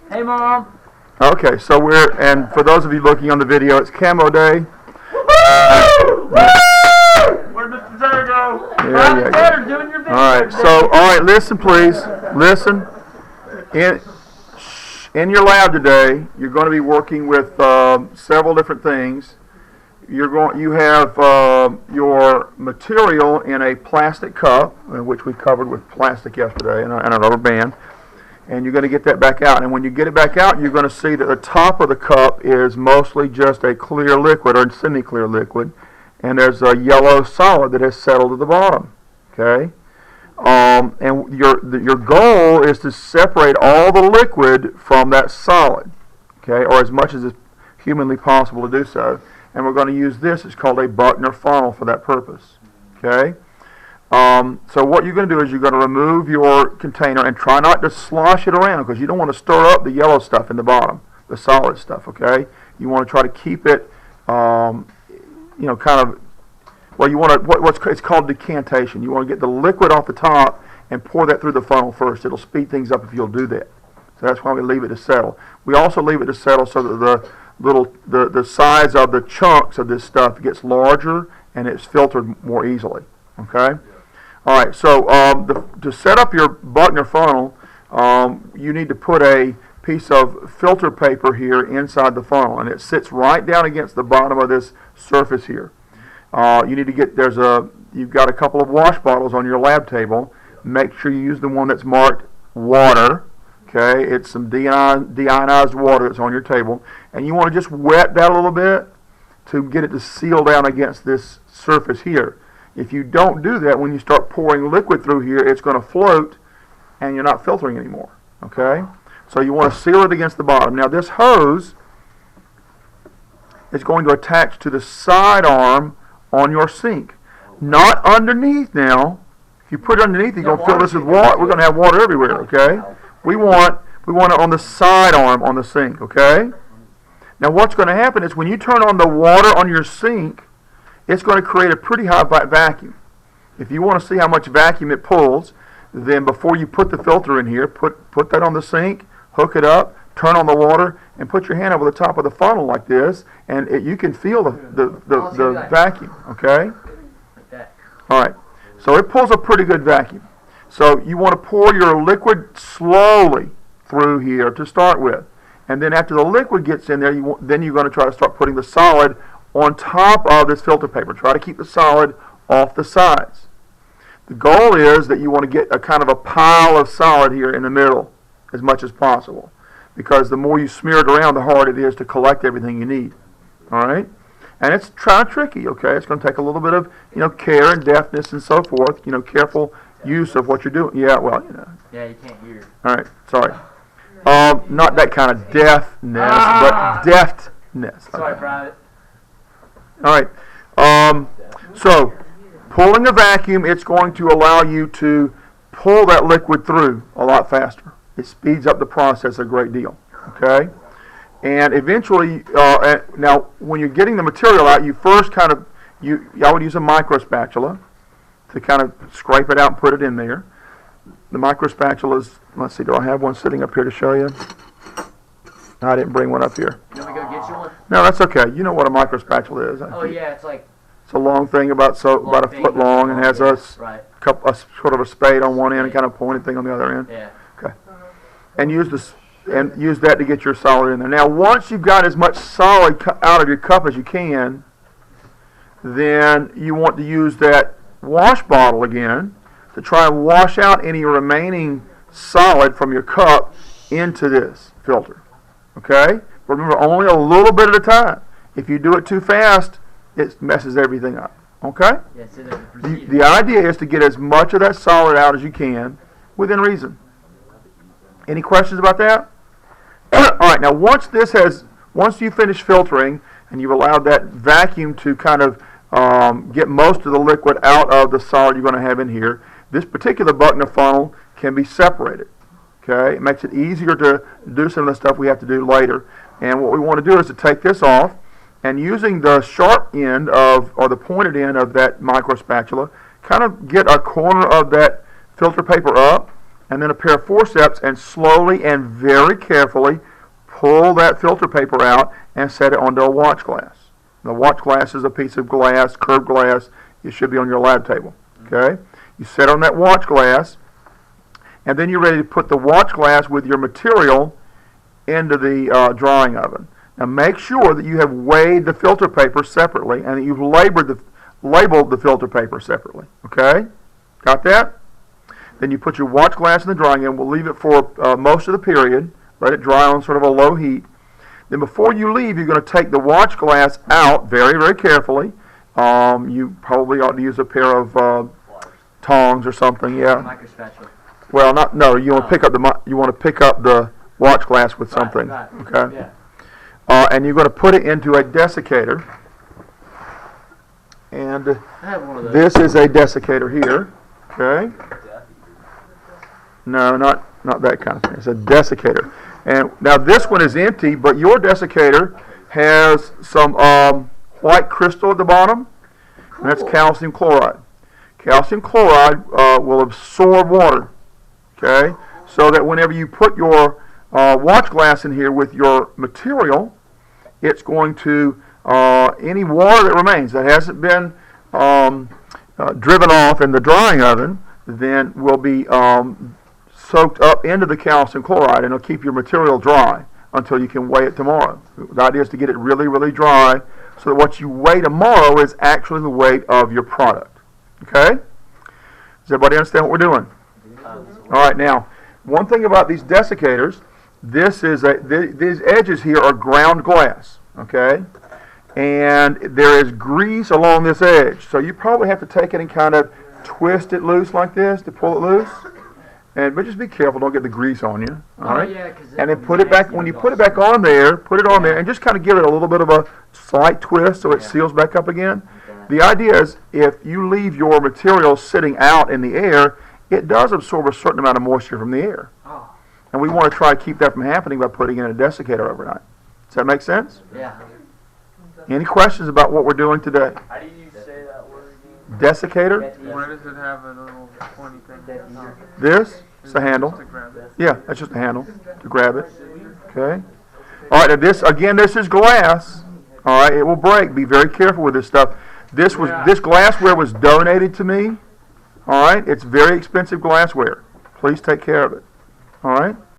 Hey, Mom. Okay, so and for those of you looking on the video, it's Camo Day. Where'd Mr. Taylor go? Yeah, yeah, Taylor doing your video. All right, listen, please. Listen. In your lab today, you're going to be working with several different things. You have your material in a plastic cup, which we covered with plastic yesterday, and a rubber band. And you're going to get that back out. And when you get it back out, you're going to see that the top of the cup is mostly just a clear liquid or semi-clear liquid. And there's a yellow solid that has settled at the bottom. Okay? And your goal is to separate all the liquid from that solid. Okay? Or as much as is humanly possible to do so. And we're going to use this. It's called a Buchner funnel for that purpose. Okay? So what you're going to do is you're going to remove your container and try not to slosh it around because you don't want to stir up the yellow stuff in the bottom, the solid stuff, okay? You want to try to keep it, kind of, well, you want to, it's called decantation. You want to get the liquid off the top and pour that through the funnel first. It'll speed things up if you'll do that. So that's why we leave it to settle. We also leave it to settle so that the size of the chunks of this stuff gets larger and it's filtered more easily, okay? All right, so to set up your Buchner funnel, you need to put a piece of filter paper here inside the funnel, and it sits right down against the bottom of this surface here. You need to get, you've got a couple of wash bottles on your lab table. Make sure you use the one that's marked water. Okay, it's some deionized water that's on your table, and you want to just wet that a little bit to get it to seal down against this surface here. If you don't do that, when you start pouring liquid through here, it's going to float and you're not filtering anymore. Okay? So you want to seal it against the bottom. Now this hose is going to attach to the side arm on your sink. Not underneath now. If you put it underneath, you're going to fill this with water. We're going to have water everywhere, okay? We want it on the side arm on the sink, okay? Now what's going to happen is when you turn on the water on your sink, it's going to create a pretty high vacuum. If you want to see how much vacuum it pulls, then before you put the filter in here, put that on the sink, hook it up, turn on the water, and put your hand over the top of the funnel like this, and you can feel the vacuum, okay? All right, so it pulls a pretty good vacuum. So you want to pour your liquid slowly through here to start with. And then after the liquid gets in there, then you're going to try to start putting the solid on top of this filter paper. Try to keep the solid off the sides. The goal is that you want to get a kind of a pile of solid here in the middle as much as possible, because the more you smear it around, the harder it is to collect everything you need. All right? And it's kind of tricky, okay? It's going to take a little bit of, care and deftness and so forth, careful use of what you're doing. Yeah, well, Yeah, you can't hear. All right, sorry. Not that kind of deftness, but deftness. Sorry, okay. Private. All right. So, pulling a vacuum, it's going to allow you to pull that liquid through a lot faster. It speeds up the process a great deal. Okay? And eventually, now, when you're getting the material out, you first I would use a micro spatula to kind of scrape it out and put it in there. The micro spatula is, let's see, do I have one sitting up here to show you? No, I didn't bring one up here. You want me to go get you one? No, that's okay. You know what a micro spatula is. Oh, yeah, it's like... It's a long thing about a foot long and has a sort of a spade on one end and kind of pointed thing on the other end. Yeah. Okay. And use that to get your solid in there. Now, once you've got as much solid out of your cup as you can, then you want to use that wash bottle again to try and wash out any remaining solid from your cup into this filter. Okay? Remember, only a little bit at a time. If you do it too fast, it messes everything up. Okay? Yeah, so the idea is to get as much of that solid out as you can within reason. Any questions about that? All right, now once you finish filtering and you've allowed that vacuum to kind of get most of the liquid out of the solid you're going to have in here, this particular Buchner funnel can be separated. Okay? It makes it easier to do some of the stuff we have to do later. And what we want to do is to take this off, and using the sharp end or the pointed end of that micro spatula, kind of get a corner of that filter paper up and then a pair of forceps, and slowly and very carefully pull that filter paper out and set it onto a watch glass. The watch glass is a piece of glass, curved glass. It should be on your lab table. Okay? You set on that watch glass, and then you're ready to put the watch glass with your material into the drying oven. Now make sure that you have weighed the filter paper separately and that you've labeled the filter paper separately. Okay? Got that? Then you put your watch glass in the drying oven. We'll leave it for most of the period. Let it dry on sort of a low heat. Then before you leave, you're going to take the watch glass out very, very carefully. You probably ought to use a pair of tongs or something. Yeah. Micro spatula. Well, no. You want to pick up the watch glass with something. Right. Okay. Yeah. And you're going to put it into a desiccator. And I have one of those. this is a desiccator here. Okay. No, not that kind of thing. It's a desiccator. And now this one is empty, but your desiccator has some white crystal at the bottom. And that's calcium chloride. Calcium chloride will absorb water. Okay? So that whenever you put your watch glass in here with your material, it's going to, any water that remains that hasn't been driven off in the drying oven, then will be soaked up into the calcium chloride, and it'll keep your material dry until you can weigh it tomorrow. The idea is to get it really, really dry so that what you weigh tomorrow is actually the weight of your product. Okay? Does everybody understand what we're doing? All right, now, one thing about these desiccators, these edges here are ground glass, okay? And there is grease along this edge, so you probably have to take it and kind of twist it loose like this to pull it loose. But just be careful, don't get the grease on you. All right? Yeah, and then put it back, when you put it back on there, put it on there and just kind of give it a little bit of a slight twist so it seals back up again. The idea is if you leave your material sitting out in the air, it does absorb a certain amount of moisture from the air. Oh. And we want to try to keep that from happening by putting it in a desiccator overnight. Does that make sense? Yeah. Any questions about what we're doing today? How do you say that word again? Desiccator? Why does it have a little pointy thing? This? It's a handle. To grab it. Yeah, that's just a handle to grab it. Okay. All right. Now this is glass. All right. It will break. Be very careful with this stuff. This glassware was donated to me. All right. It's very expensive glassware. Please take care of it. All right.